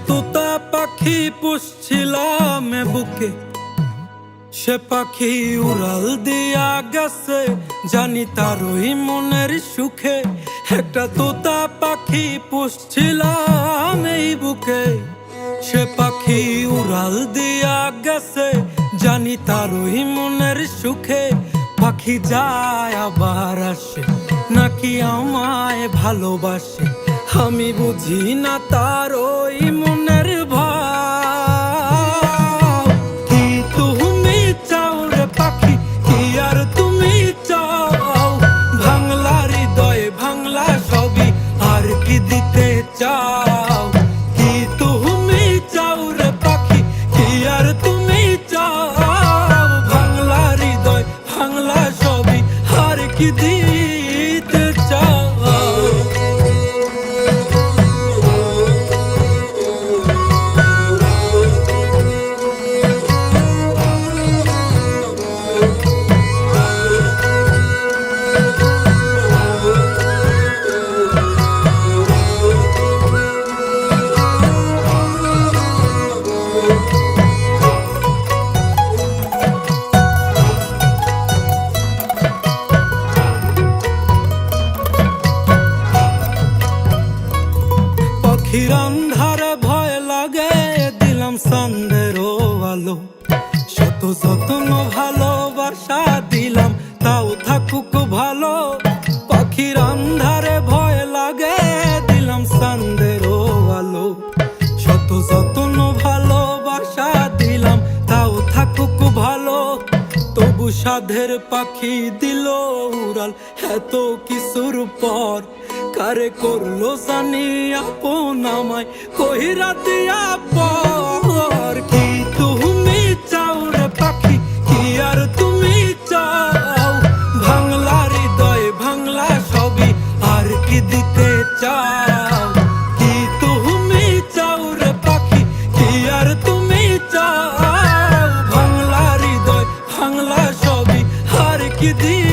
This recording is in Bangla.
তোতা পাখি পুষছিলাম বুকে, সে পাখি উড়াল দিয়া গেছে, জানি তারই মনের সুখে। একটা তোতা পাখি পুষছিলাম এই বুকে, সে পাখি উড়াল দিয়া গেছে, জানি তারই মনের সুখে। পাখি যায় আবার আসে, নাকি আমায় ভালোবাসে, আমি বুঝি না তার ওই মনের ভাব। কি তুমি চাও রে পাখি, কি আর তুমি চাও? ভাঙলা হৃদয় ভাঙলা সবই, আর কি দিতে চাও? কি তুমি চাও রে পাখি, কি আর তুমি চাও? ভাঙলা হৃদয় ভাঙলা সবই, আর কি দিতে চাও? পাখির আন্ধারে ভয় লাগে, দিলাম চাঁদেরও আলো, শত যত্ন ভালোবাসা দিলাম, তাও থাকুক ভালো। পাখির আন্ধারে ভয় লাগে, দিলাম চাঁদেরও আলো, শত যত্ন ভালোবাসা দিলাম, তাও থাকুক ভালো। তবু সাধের পাখি দিল উড়াল এত কিছুর পর, কারে করলো জানি আপন আমায় কইরা দিয়া পর। কি তুমি চাও রে পাখি, কি আর তুমি চাও? ভাঙলা হৃদয় ভাঙলা সবই, আর কি দিতে চাও? কি তুমি চাও রে পাখি, কি আর তুমি চাও? ভাঙলা হৃদয় ভাঙলা সবই, আর কি দিতে